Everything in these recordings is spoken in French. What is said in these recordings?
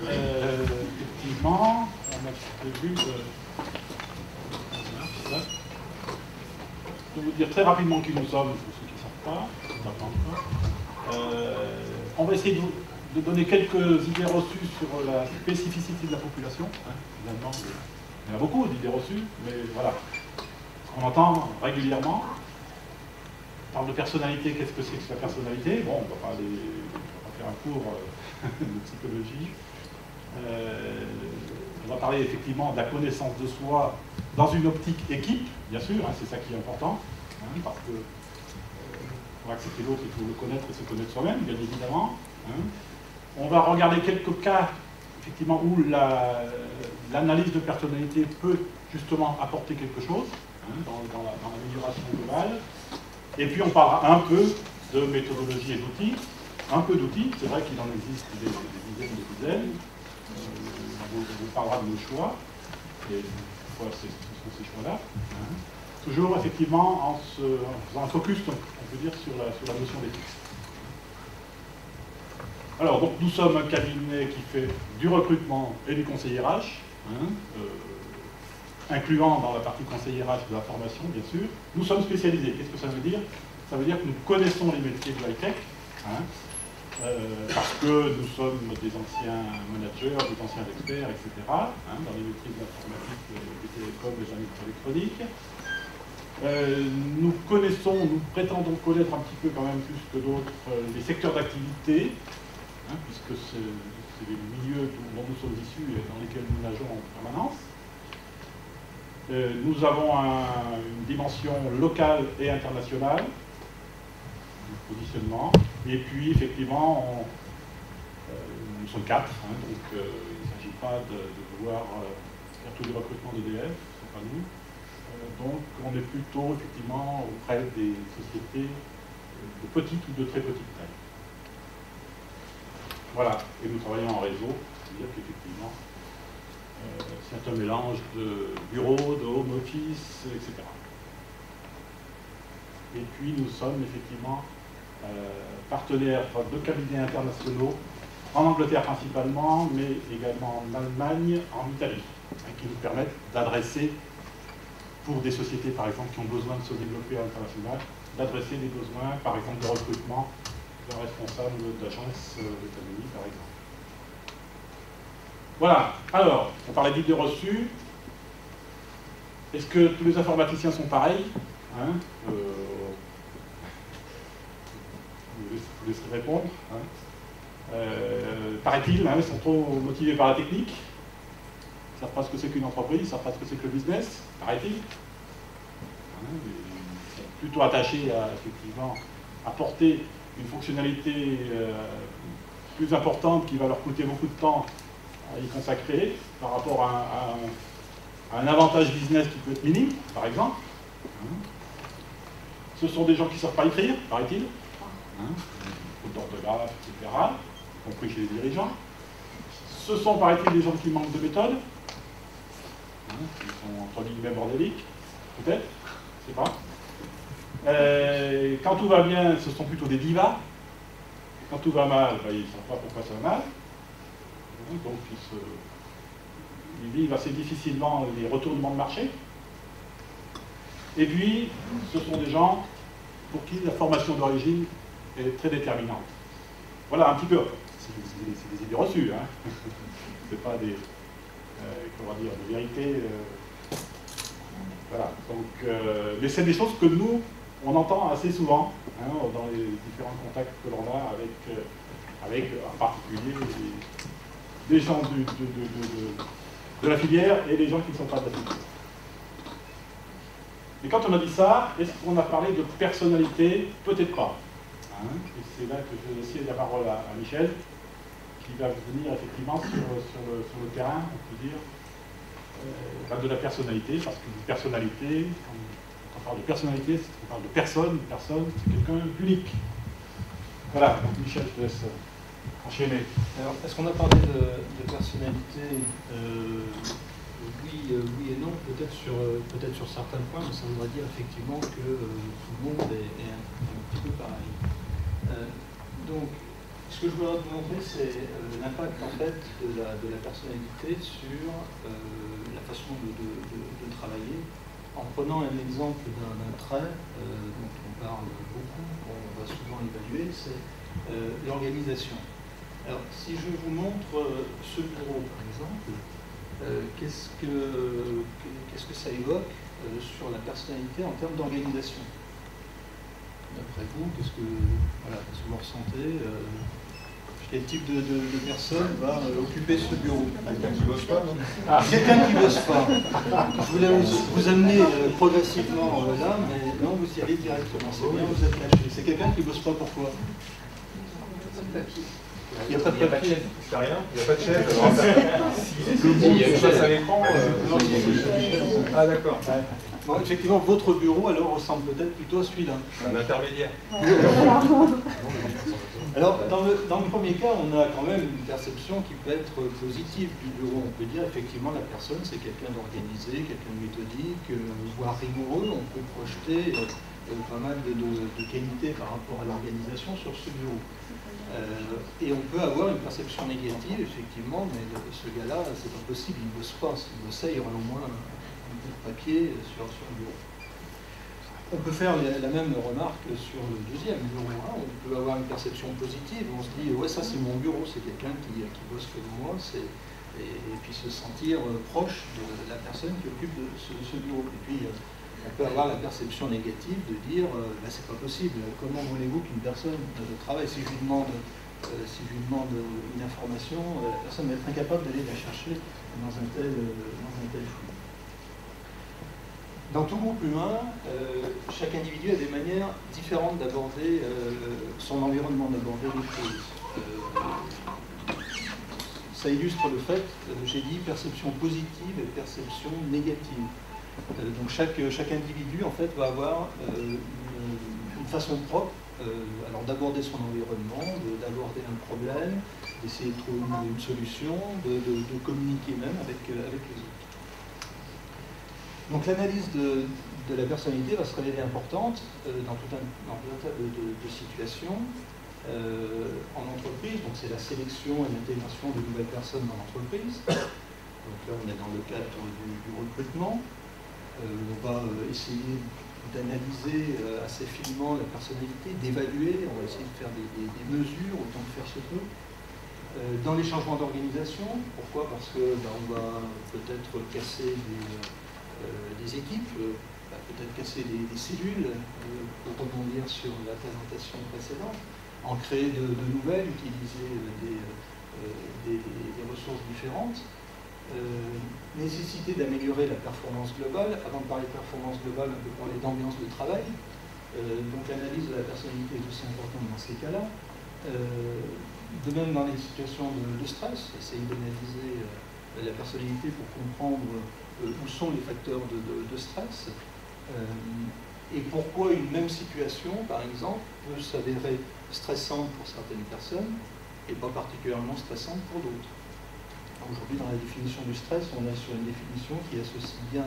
Effectivement, on a prévu de vous dire très rapidement qui nous sommes, pour ceux qui ne savent pas, on va essayer de donner quelques idées reçues sur la spécificité de la population. Finalement, il y en a beaucoup d'idées reçues, mais voilà, ce qu'on entend régulièrement. On parle de personnalité, qu'est-ce que c'est que la personnalité? Bon, on va pas faire un cours de psychologie. On va parler effectivement de la connaissance de soi dans une optique équipe, bien sûr, c'est ça qui est important, parce que pour accepter l'autre, il faut le connaître et se connaître soi-même, bien évidemment. On va regarder quelques cas, effectivement, où l'analyse de personnalité peut justement apporter quelque chose dans l'amélioration globale. Et puis on parlera un peu de méthodologie et d'outils. Un peu d'outils, c'est vrai qu'il en existe des dizaines et des dizaines. On vous parlera de nos choix. Et pourquoi ce sont ces choix-là. Toujours effectivement en faisant un focus, on peut dire, sur la notion d'éthique. Alors, donc, nous sommes un cabinet qui fait du recrutement et du conseil RH, incluant dans la partie conseil RH de la formation, bien sûr. Nous sommes spécialisés. Qu'est-ce que ça veut dire? Ça veut dire que nous connaissons les métiers de l'high-tech, parce que nous sommes des anciens managers, des anciens experts, etc., dans les métiers de l'informatique, des télécoms, des électroniques. Nous connaissons, nous prétendons connaître un petit peu quand même plus que d'autres les secteurs d'activité, puisque c'est les milieux dont nous sommes issus et dans lesquels nous nageons en permanence. Nous avons une dimension locale et internationale du positionnement. Et puis, effectivement, nous sommes 4, donc il ne s'agit pas de vouloir faire tous les recrutements d'EDF, c'est pas nous. Donc, on est plutôt, effectivement, auprès des sociétés de petite ou de très petite taille. Voilà, et nous travaillons en réseau, c'est-à-dire qu'effectivement, c'est un mélange de bureaux, de home office, etc. Et puis nous sommes effectivement partenaires de cabinets internationaux, en Angleterre principalement, mais également en Allemagne, en Italie, qui nous permettent d'adresser, pour des sociétés par exemple qui ont besoin de se développer à l'international, d'adresser des besoins, par exemple de recrutement d'un responsable d'agence d'économie, par exemple. Voilà, alors, on parlait d'idées reçues. Est-ce que tous les informaticiens sont pareils? Je vous laisserai répondre. Paraît-il, ils sont trop motivés par la technique. Ils ne savent pas ce que c'est qu'une entreprise, ils ne savent pas ce que c'est que le business, paraît-il. Ils sont plutôt attachés à, effectivement, apporter une fonctionnalité plus importante qui va leur coûter beaucoup de temps à y consacrer par rapport à un avantage business qui peut être minime, par exemple. Ce sont des gens qui ne savent pas écrire, paraît-il. Faute d'orthographe, etc., y compris chez les dirigeants. Ce sont, paraît-il, des gens qui manquent de méthode, qui sont entre guillemets bordéliques, peut-être, je ne sais pas. Quand tout va bien, ce sont plutôt des divas. Quand tout va mal, ils ne savent pas pourquoi ça va mal. Donc ils vivent assez difficilement les retournements de marché. Et puis, ce sont des gens pour qui la formation d'origine est très déterminante. Voilà un petit peu. C'est des idées reçues. C'est pas des, comment dire, des vérités. Voilà. Donc, mais c'est des choses que nous, on entend assez souvent dans les différents contacts que l'on a avec en particulier des gens de la filière et des gens qui ne sont pas de la filière. Et quand on a dit ça, est-ce qu'on a parlé de personnalité? Peut-être pas. Et c'est là que je vais laisser la parole à Michel, qui va venir effectivement sur le terrain, on peut dire, de la personnalité, parce qu'une personnalité, quand on parle de personnalité, on parle de personne, une personne, c'est quelqu'un d'unique. Voilà, donc Michel, je te laisse enchaîner. Alors, est-ce qu'on a parlé de personnalité? Oui et non, peut-être sur certains points, mais ça voudrait dire effectivement que tout le monde est un petit peu pareil. Donc, Ce que je voudrais vous montrer, c'est l'impact en fait de la personnalité sur la façon de travailler, en prenant un exemple d'un trait dont on parle beaucoup, qu'on va souvent évaluer, c'est l'organisation. Alors, si je vous montre ce bureau, par exemple, qu'est-ce que ça évoque sur la personnalité en termes d'organisation? D'après vous, qu'est-ce que vous ressentez? Quel type de personne va occuper ce bureau? Quelqu'un qui ne bosse pas, non? Quelqu'un qui ne bosse pas. Je voulais vous amener progressivement là, mais non, vous y allez directement. C'est bien, vous êtes lâché. C'est quelqu'un qui ne bosse pas, pourquoi? Il n'y a pas de papier. C'est rien, il n'y a pas de chef. Il y a une chaise à l'écran. Ah d'accord. Bon, effectivement, votre bureau alors ressemble peut-être plutôt à celui-là. Un intermédiaire. Alors, dans le premier cas, on a quand même une perception qui peut être positive du bureau. On peut dire effectivement la personne c'est quelqu'un d'organisé, quelqu'un de méthodique, voire rigoureux. On peut projeter pas mal de qualités par rapport à l'organisation sur ce bureau. Et on peut avoir une perception négative, effectivement, mais ce gars-là, c'est pas possible, il ne bosse pas. S'il bossait, il y aurait au moins un bout de papier sur le bureau. On peut faire la même remarque sur le deuxième bureau. On peut avoir une perception positive, on se dit, ouais, ça c'est mon bureau, c'est quelqu'un qui bosse comme moi, et puis se sentir proche de la personne qui occupe de ce bureau. Et puis, on peut avoir la perception négative de dire c'est pas possible, comment voulez-vous qu'une personne travaille? Si je lui demande une information, la personne va être incapable d'aller la chercher dans un tel flux. Dans tout groupe humain, chaque individu a des manières différentes d'aborder son environnement, d'aborder les choses. Ça illustre le fait, j'ai dit, perception positive et perception négative. Donc chaque individu en fait va avoir une façon propre alors d'aborder son environnement, d'aborder un problème, d'essayer de trouver une solution, de communiquer même avec les autres. Donc l'analyse de la personnalité va se révéler importante dans tout un tas de situations. En entreprise, donc c'est la sélection et l'intégration de nouvelles personnes dans l'entreprise. Donc là on est dans le cadre du recrutement. On va essayer d'analyser assez finement la personnalité, d'évaluer, on va essayer de faire des mesures autant que faire se peut. Dans les changements d'organisation, pourquoi? Parce que on va peut-être casser des équipes, peut-être casser des cellules, pour rebondir sur la présentation précédente, en créer de nouvelles, utiliser des ressources différentes. Nécessité d'améliorer la performance globale. Avant de parler de performance globale, on peut parler d'ambiance de travail. Donc l'analyse de la personnalité est aussi importante dans ces cas-là. De même dans les situations de stress, essayer d'analyser la personnalité pour comprendre où sont les facteurs de stress et pourquoi une même situation, par exemple, peut s'avérer stressante pour certaines personnes et pas particulièrement stressante pour d'autres. Aujourd'hui, dans la définition du stress, on est sur une définition qui associe bien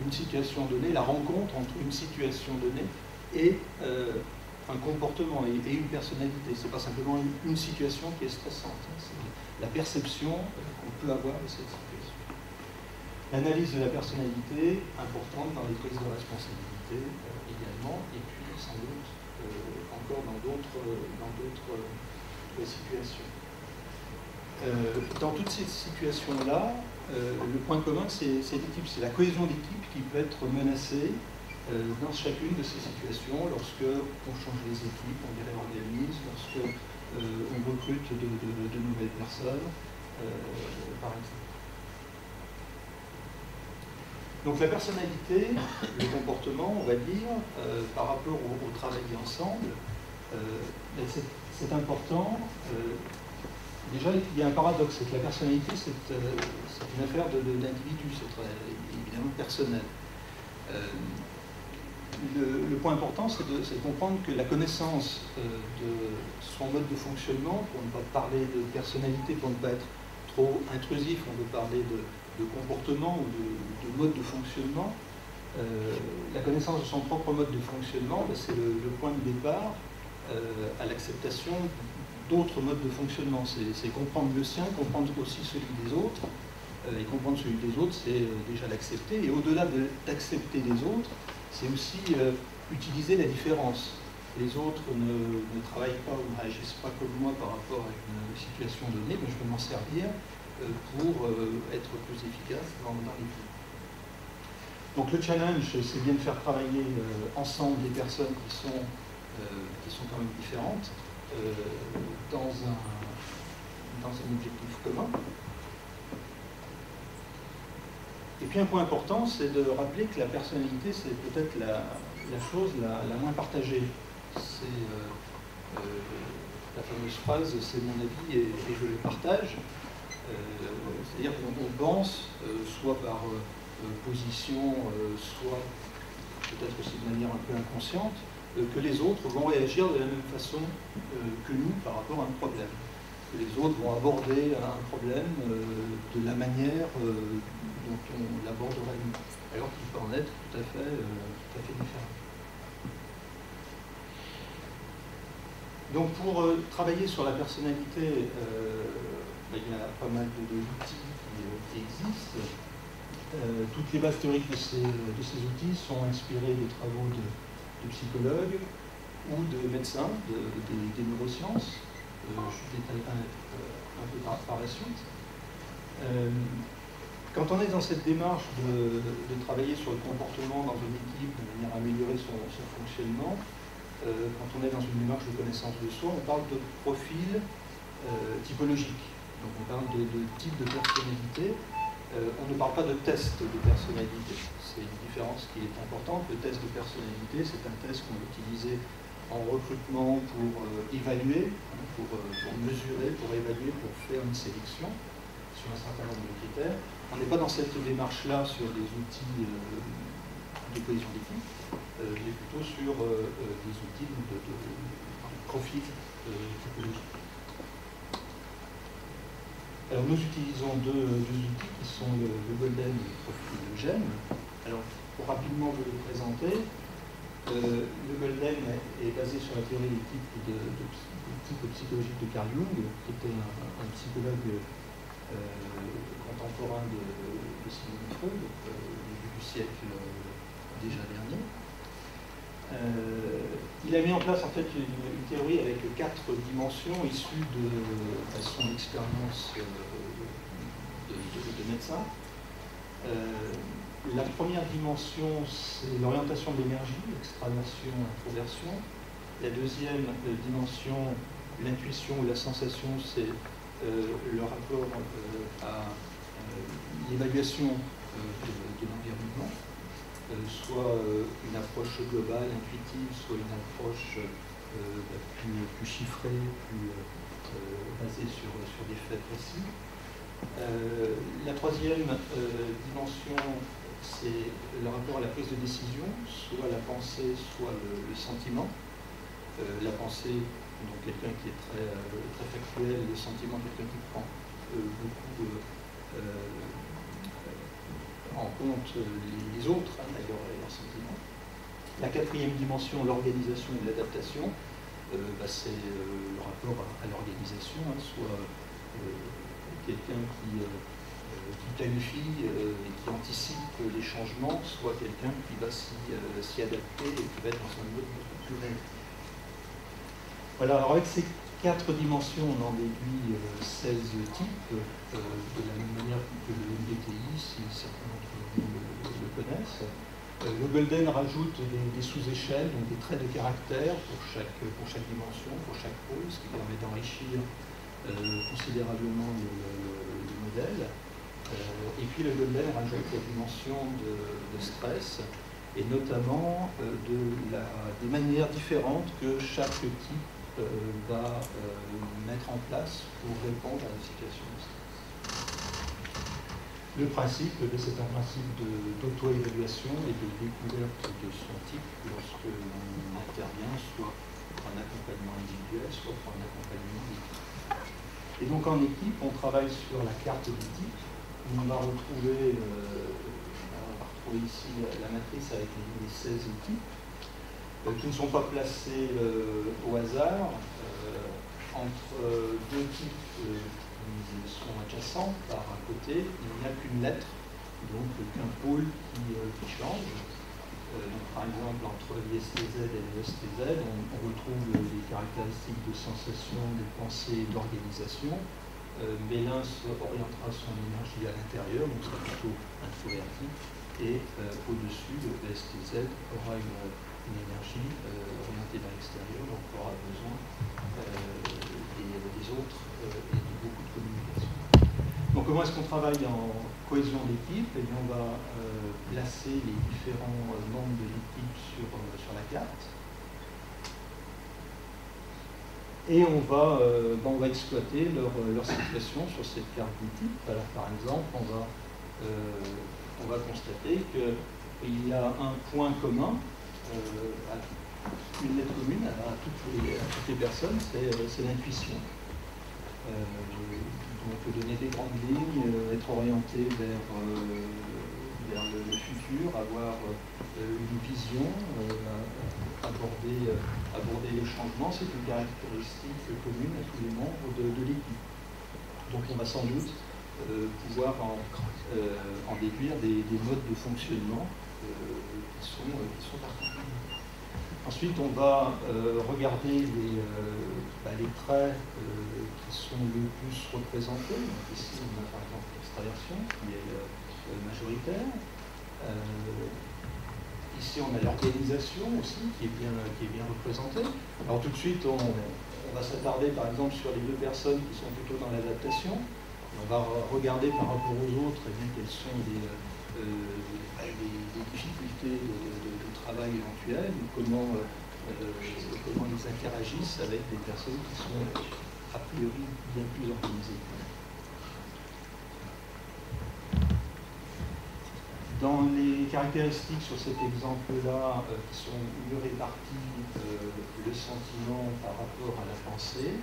une situation donnée, la rencontre entre une situation donnée et un comportement et une personnalité. Ce n'est pas simplement une situation qui est stressante, c'est la perception qu'on peut avoir de cette situation. L'analyse de la personnalité, importante dans les prises de responsabilité également, et puis sans doute encore dans d'autres situations. Dans toutes ces situations-là, le point commun, c'est l'équipe, c'est la cohésion d'équipe qui peut être menacée dans chacune de ces situations, lorsque on change les équipes, on les réorganise, lorsque on recrute de nouvelles personnes, par exemple. Donc la personnalité, le comportement, on va dire, par rapport au travail ensemble, c'est important. Déjà, il y a un paradoxe, c'est que la personnalité, c'est une affaire d'individu, c'est évidemment personnel. Le point important, c'est de comprendre que la connaissance de son mode de fonctionnement, pour ne pas parler de personnalité, pour ne pas être trop intrusif, on veut parler de comportement ou de mode de fonctionnement, la connaissance de son propre mode de fonctionnement, c'est le point de départ à l'acceptation d'autres modes de fonctionnement. C'est comprendre le sien, comprendre aussi celui des autres. Et comprendre celui des autres, c'est déjà l'accepter. Et au-delà d'accepter les autres, c'est aussi utiliser la différence. Les autres ne travaillent pas ou ne réagissent pas comme moi par rapport à une situation donnée, mais je peux m'en servir pour être plus efficace dans l'équipe. Donc le challenge, c'est bien de faire travailler ensemble des personnes qui sont quand même différentes dans un objectif commun. Et puis un point important, c'est de rappeler que la personnalité, c'est peut-être la chose la moins partagée. C'est la fameuse phrase « c'est mon avis et je le partage ». C'est-à-dire qu'on pense, soit par position, soit peut-être aussi de manière un peu inconsciente, que les autres vont réagir de la même façon que nous par rapport à un problème. Que les autres vont aborder un problème de la manière dont on l'aborderait nous, alors qu'il peut en être tout à fait différent. Donc pour travailler sur la personnalité, il y a pas mal d'outils qui existent. Toutes les bases théoriques de ces outils sont inspirées des travaux de psychologues ou de médecins, des neurosciences. Je détaillerai un peu par la suite. Quand on est dans cette démarche de travailler sur le comportement dans une équipe de manière à améliorer son fonctionnement, quand on est dans une démarche de connaissance de soi, on parle de profil typologique. Donc on parle de type de personnalité. On ne parle pas de test de personnalité. C'est une différence qui est importante. Le test de personnalité, c'est un test qu'on utilisait en recrutement pour évaluer, pour mesurer, pour évaluer, pour faire une sélection sur un certain nombre de critères. On n'est pas dans cette démarche-là sur des outils de cohésion d'équipe, mais plutôt sur des outils de profil typologique. Alors nous utilisons deux outils qui sont le Golden et le profil de GEM. Alors pour rapidement vous le présenter, le Golden est basé sur la théorie des types psychologiques de Carl Jung, qui était un psychologue contemporain de Sigmund Freud, du siècle déjà dernier. Il a mis en place en fait une théorie avec 4 dimensions issues de son expérience de médecin. La première dimension, c'est l'orientation de l'énergie, extraversion, introversion. La deuxième dimension, l'intuition ou la sensation, c'est le rapport à l'évaluation de l'environnement. Soit une approche globale, intuitive, soit une approche plus chiffrée, plus basée sur des faits précis. La troisième dimension, c'est le rapport à la prise de décision, soit la pensée, soit le sentiment. La pensée, donc quelqu'un qui est très factuel, le sentiment, quelqu'un qui prend beaucoup en compte les autres, d'ailleurs, et leurs sentiments. La quatrième dimension, l'organisation et l'adaptation, c'est le rapport à l'organisation, soit quelqu'un qui planifie et qui anticipe les changements, soit quelqu'un qui va s'y adapter et qui va être dans un mode plus réactif. Voilà, alors avec ces 4 dimensions, on en déduit 16 types, de la même manière que le MBTI, si certains d'entre vous le connaissent. Le Golden rajoute des sous-échelles, donc des traits de caractère pour chaque dimension, pour chaque pôle, ce qui permet d'enrichir considérablement le modèle. Et puis le Golden rajoute la dimension de stress, et notamment des manières différentes que chaque type va mettre en place pour répondre à une situation de stress. Le principe, c'est un principe d'auto-évaluation et de découverte de son type lorsque l'on intervient, soit pour un accompagnement individuel, soit pour un accompagnement d'équipe. Et donc en équipe, on travaille sur la carte des types. On va retrouver ici la matrice avec les 16 types qui ne sont pas placés au hasard. entre deux types qui sont adjacents par un côté, il n'y a qu'une lettre, donc qu'un pôle qui change. Donc, par exemple, entre l'ISTZ et l'ESTZ, on retrouve les caractéristiques de sensation, de pensée et d'organisation, mais l'un orientera son énergie à l'intérieur, donc sera plutôt introverti, et au-dessus, le ESTZ aura une énergie orientée vers l'extérieur, donc aura besoin des autres et de beaucoup de communication. Donc comment est-ce qu'on travaille en cohésion d'équipe? Eh bien, on va placer les différents membres de l'équipe sur la carte. Et on va exploiter leur situation sur cette carte d'équipe. Alors, par exemple, on va constater qu'il y a un point commun, une lettre commune à toutes les personnes, c'est l'intuition. Donc donner des grandes lignes, être orienté vers le futur, avoir une vision, aborder le changement, c'est une caractéristique commune à tous les membres de l'équipe. Donc on va sans doute pouvoir en déduire des modes de fonctionnement qui sont particuliers. Ensuite, on va regarder les traits qui sont le plus représentés. Donc ici, on a par exemple l'extraversion qui est majoritaire. Ici, on a l'organisation aussi qui est bien représentée. Alors tout de suite, on va s'attarder par exemple sur les deux personnes qui sont plutôt dans l'adaptation. On va regarder par rapport aux autres quelles sont les difficultés de travail éventuelles, comment ils interagissent avec des personnes qui sont a priori bien plus organisées. Dans les caractéristiques sur cet exemple-là, qui sont mieux réparties, le sentiment par rapport à la pensée,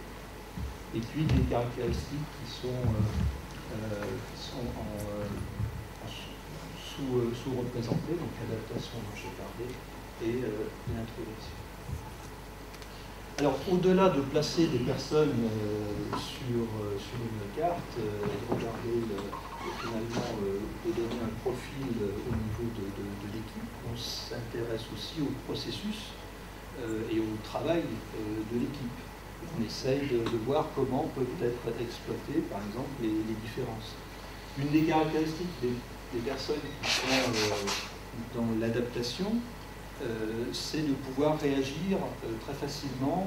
et puis des caractéristiques qui sont sous-représentées, donc l'adaptation dont j'ai parlé, et l'introversion. Alors, au-delà de placer des personnes sur une carte, et de regarder finalement de donner un profil au niveau de l'équipe, on s'intéresse aussi au processus et au travail de l'équipe. On essaye de voir comment peuvent être exploitées, par exemple, les différences. Une des caractéristiques des personnes qui sont dans l'adaptation, c'est de pouvoir réagir très facilement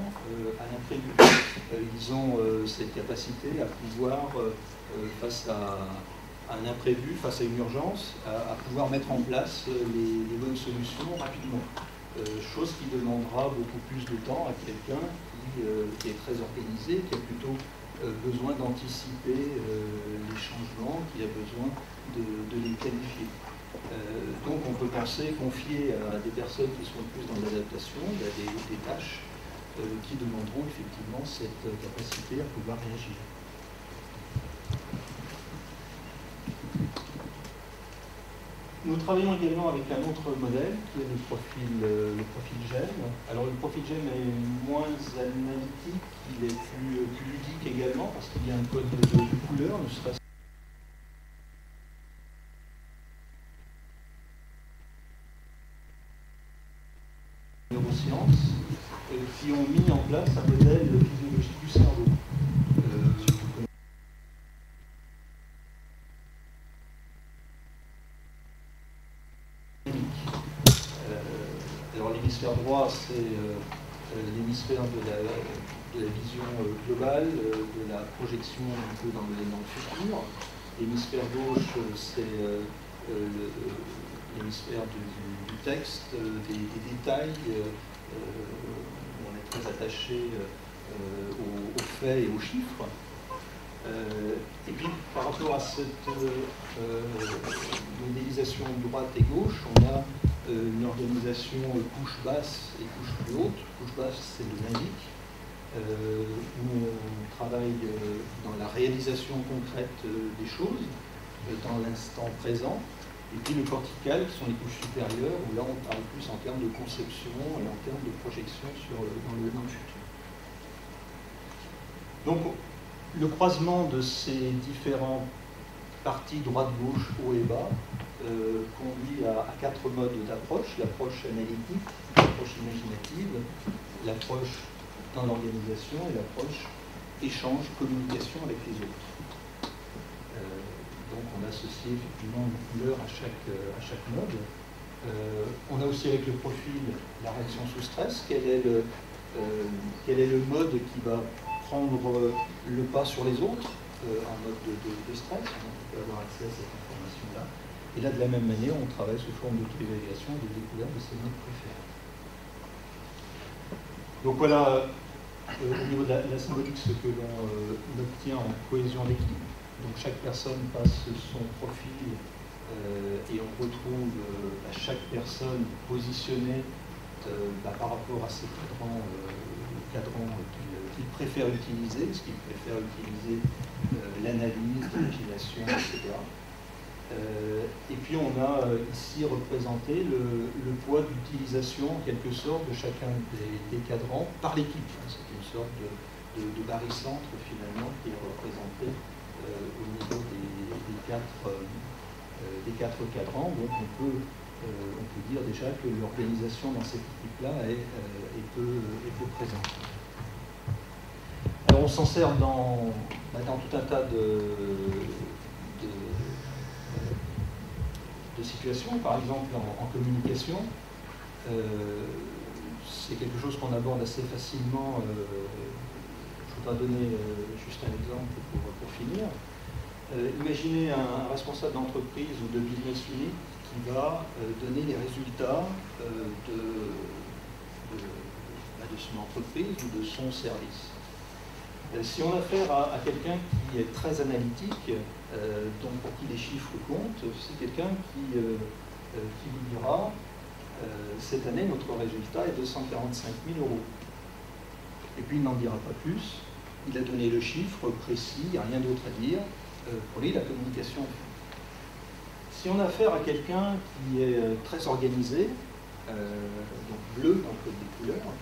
à l'imprévu. Ils ont cette capacité à pouvoir, face à un imprévu, face à une urgence, à pouvoir mettre en place les bonnes solutions rapidement. Chose qui demandera beaucoup plus de temps à quelqu'un qui est très organisé, qui a plutôt besoin d'anticiper les changements, qui a besoin de les qualifier. Donc on peut penser, confier à des personnes qui sont plus dans l'adaptation, des tâches qui demanderont effectivement cette capacité à pouvoir réagir. Nous travaillons également avec un autre modèle qui est le profil GEM. Alors le profil GEM est moins analytique, il est plus ludique également parce qu'il y a un code de couleurs, ne serait-ce neurosciences qui ont mis en place un modèle physiologique du cerveau. Alors l'hémisphère droit, c'est l'hémisphère de la vision globale, de la projection un peu dans le futur. L'hémisphère gauche, c'est l'hémisphère du texte, des détails. On est très attaché aux faits et aux chiffres. Et puis, par rapport à cette modélisation droite et gauche, on a une organisation couche basse et couche plus haute. Couche basse, c'est le limbique, où on travaille dans la réalisation concrète des choses, dans l'instant présent. Et puis le cortical, qui sont les couches supérieures, où là on parle plus en termes de conception et en termes de projection dans le futur. Donc, le croisement de ces différentes parties droite-gauche, haut et bas, conduit à 4 modes d'approche: l'approche analytique, l'approche imaginative, l'approche dans l'organisation et l'approche échange, communication avec les autres. Donc on associe effectivement une couleur à chaque mode. On a aussi avec le profil la réaction sous stress. Quel est le mode qui va prendre le pas sur les autres en mode de stress? On peut avoir accès à cette information-là. Et là, de la même manière, on travaille sous forme d'auto-évaluation et de découverte de ses modes préférés. Donc voilà, au niveau de la symbolique, ce que l'on obtient en cohésion d'équipe. Donc chaque personne passe son profil et on retrouve chaque personne positionnée par rapport à ses cadrans qu'il préfère utiliser, ce qu'il préfère utiliser, l'analyse, l'imagination, etc. Et puis on a ici représenté le poids d'utilisation en quelque sorte de chacun des cadrans par l'équipe. C'est une sorte de barycentre finalement qui est représenté au niveau des quatre cadrans. Donc on peut dire déjà que l'organisation dans cette équipe-là est peu présente. Alors on s'en sert dans tout un tas de situations, par exemple en communication. C'est quelque chose qu'on aborde assez facilement. Je voudrais donner juste un exemple pour finir. Imaginez un responsable d'entreprise ou de business unit qui va donner les résultats de son entreprise ou de son service. Si on a affaire à quelqu'un qui est très analytique, donc pour qui les chiffres comptent, c'est quelqu'un qui vous dira cette année notre résultat est de 145 000 €. Et puis il n'en dira pas plus, il a donné le chiffre précis, il n'y a rien d'autre à dire, pour lui la communication. Si on a affaire à quelqu'un qui est très organisé, donc bleu dans le code des couleurs,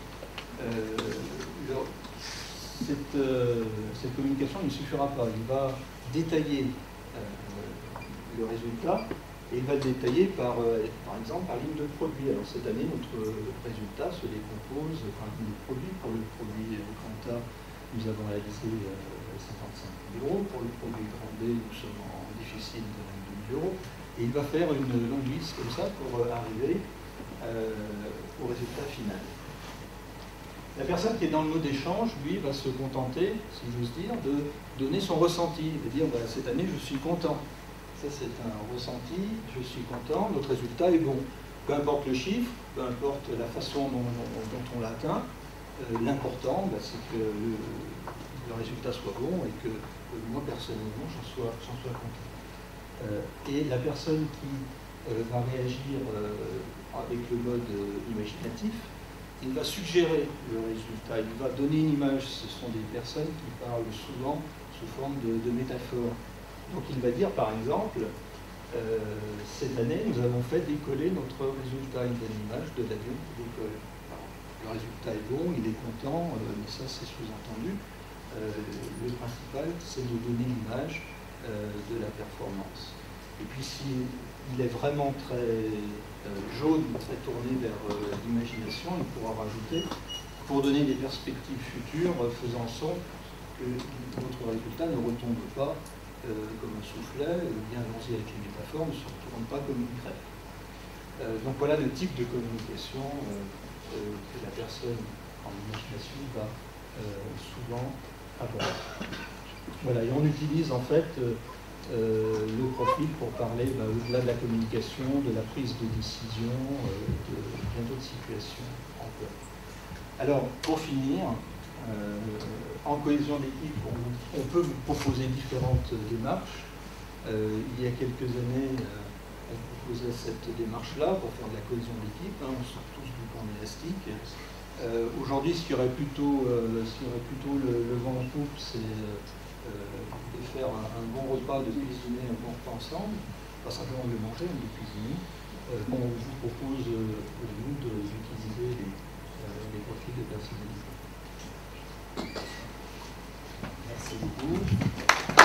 cette communication ne suffira pas. Il va détailler le résultat et il va le détailler par exemple par ligne de produit. Alors cette année, notre résultat se décompose par ligne de produit. Pour le produit Quanta, nous avons réalisé 55 000 €. Pour le produit Grand B, nous sommes en déficit de 22 000 €. Et il va faire une longue liste comme ça pour arriver au résultat final. La personne qui est dans le mode d'échange, lui, va se contenter, si j'ose dire, de donner son ressenti, de dire cette année je suis content. Ça c'est un ressenti, je suis content, notre résultat est bon. Peu importe le chiffre, peu importe la façon dont on l'atteint, l'important c'est que le résultat soit bon et que moi personnellement j'en sois content. Et la personne qui va réagir avec le mode imaginatif, il va suggérer le résultat, il va donner une image. Ce sont des personnes qui parlent souvent sous forme de métaphores. Donc il va dire par exemple, cette année nous avons fait décoller notre résultat, il donne l'image de l'avion qui décolle. Le résultat est bon, il est content, mais ça c'est sous-entendu. Le principal c'est de donner l'image de la performance. Et puis s'il est vraiment très jaune, très tourné vers l'imagination, il pourra rajouter, pour donner des perspectives futures, faisant en sorte que notre résultat ne retombe pas comme un soufflet, bien allons-y avec les métaphores, ne se retourne pas comme une crêpe. Donc voilà le type de communication que la personne en imagination va souvent avoir. Voilà, et on utilise en fait le profil pour parler au-delà de la communication, de la prise de décision, de bien d'autres situations encore. Alors, pour finir, en cohésion d'équipe, on peut vous proposer différentes démarches. Il y a quelques années, on proposait cette démarche-là pour faire de la cohésion d'équipe. On sort tous du plan élastique. Aujourd'hui, ce qui aurait plutôt le vent en poupe, c'est de faire un bon repas, de cuisiner un bon repas ensemble, pas simplement de le manger, mais de cuisiner. On vous propose pour nous d'utiliser les profils de personnalité. Merci beaucoup.